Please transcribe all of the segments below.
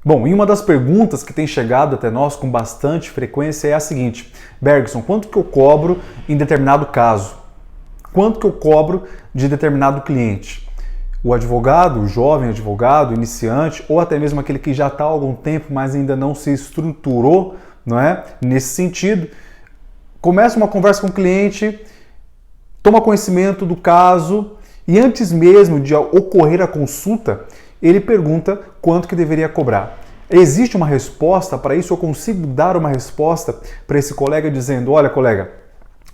Bom, e uma das perguntas que tem chegado até nós com bastante frequência é a seguinte: Bergson, quanto que eu cobro em determinado caso? Quanto que eu cobro de determinado cliente? O advogado, o jovem advogado, iniciante, ou até mesmo aquele que já está há algum tempo, mas ainda não se estruturou, não é? Nesse sentido, começa uma conversa com o cliente, toma conhecimento do caso e antes mesmo de ocorrer a consulta, ele pergunta quanto que deveria cobrar. Existe uma resposta para isso? Eu consigo dar uma resposta para esse colega dizendo: olha, colega,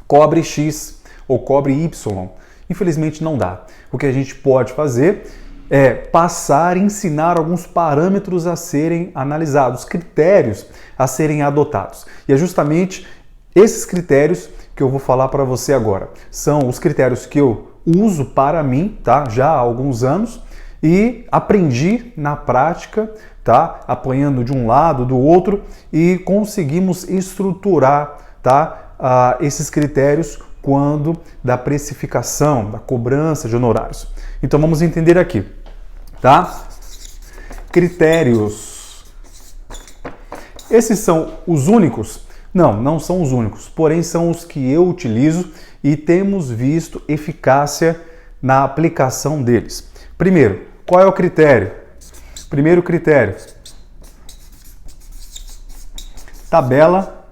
cobre X ou cobre Y? Infelizmente não dá. O que a gente pode fazer é passar e ensinar alguns parâmetros a serem analisados, critérios a serem adotados. E é justamente esses critérios que eu vou falar para você agora. São os critérios que eu uso para mim, tá? Já há alguns anos, e aprendi na prática, tá? Apanhando de um lado, do outro, e conseguimos estruturar, tá? Esses critérios quando da precificação, da cobrança de honorários. Então vamos entender aqui, tá? Critérios. Esses são os únicos? Não, não são os únicos, porém são os que eu utilizo e temos visto eficácia na aplicação deles. Primeiro, qual é o critério? Primeiro critério, tabela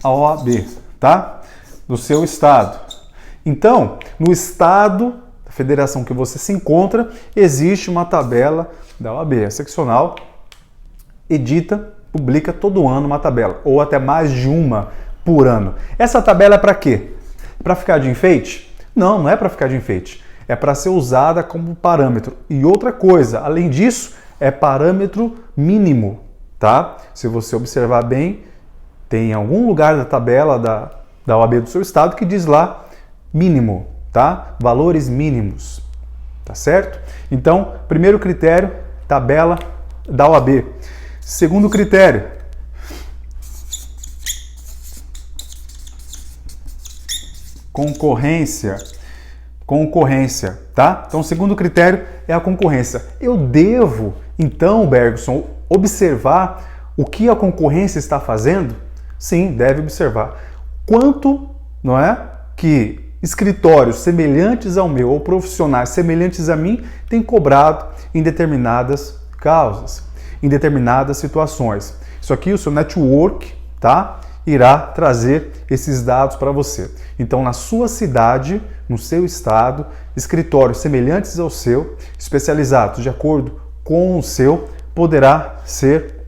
OAB, tá? Do seu estado. Então, no estado da federação que você se encontra, existe uma tabela da OAB, a seccional edita, publica todo ano uma tabela, ou até mais de uma por ano. Essa tabela é para quê? Para ficar de enfeite? Não, não é para ficar de enfeite. É para ser usada como parâmetro. E outra coisa, além disso, é parâmetro mínimo, tá? Se você observar bem, tem algum lugar da tabela da OAB do seu estado que diz lá mínimo, tá? Valores mínimos, tá certo? Então, primeiro critério, tabela da OAB. Segundo critério, concorrência. Concorrência, tá? Então, o segundo critério é a concorrência. Eu devo, então, Bergson, observar o que a concorrência está fazendo? Sim, deve observar. Quanto, não é, que escritórios semelhantes ao meu ou profissionais semelhantes a mim têm cobrado em determinadas causas, em determinadas situações. Isso aqui, o seu network, tá? Irá trazer esses dados para você. Então, na sua cidade, no seu estado, escritórios semelhantes ao seu, especializados de acordo com o seu, poderá ser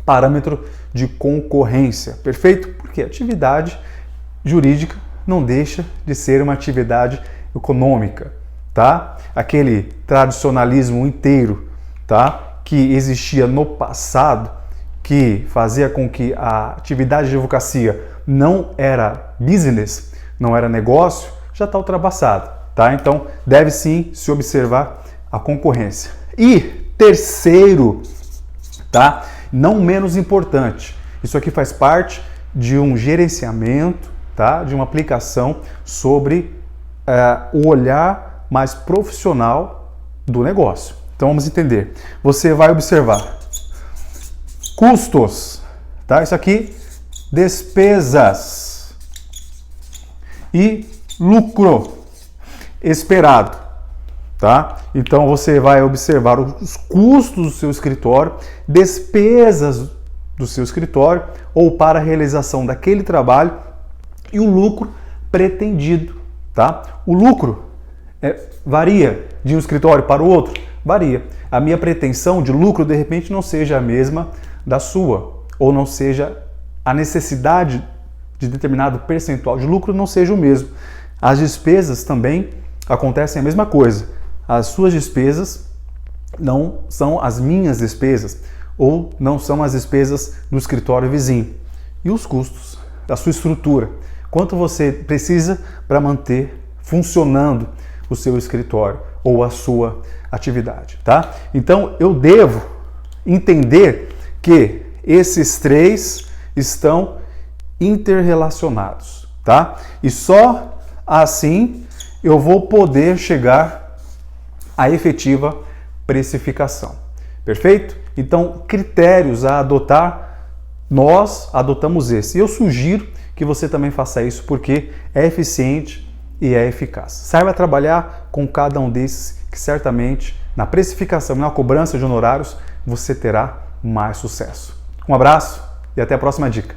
parâmetro de concorrência. Perfeito? Porque a atividade jurídica não deixa de ser uma atividade econômica, tá? Aquele tradicionalismo inteiro, tá? Que existia no passado, que fazia com que a atividade de advocacia não era business, não era negócio, já está ultrapassado, tá? Então, deve sim se observar a concorrência. E terceiro, tá? Não menos importante, isso aqui faz parte de um gerenciamento, tá? De uma aplicação sobre o olhar mais profissional do negócio. Então, vamos entender. Você vai observar custos, tá? Isso aqui, despesas e lucro esperado, tá? Então você vai observar os custos do seu escritório, despesas do seu escritório ou para a realização daquele trabalho e o lucro pretendido, tá? O lucro varia de um escritório para o outro? Varia. A minha pretensão de lucro, de repente, não seja a mesma da sua, ou não seja a necessidade de determinado percentual de lucro não seja o mesmo. As despesas também acontecem a mesma coisa. As suas despesas não são as minhas despesas, ou não são as despesas do escritório vizinho. E os custos da sua estrutura. Quanto você precisa para manter funcionando o seu escritório ou a sua atividade, tá? Então, eu devo entender que esses três estão interrelacionados, tá? E só assim eu vou poder chegar à efetiva precificação. Perfeito? Então, critérios a adotar, nós adotamos esse. E eu sugiro que você também faça isso porque é eficiente e é eficaz. Saiba trabalhar com cada um desses que certamente na precificação e na cobrança de honorários você terá mais sucesso. Um abraço e até a próxima dica.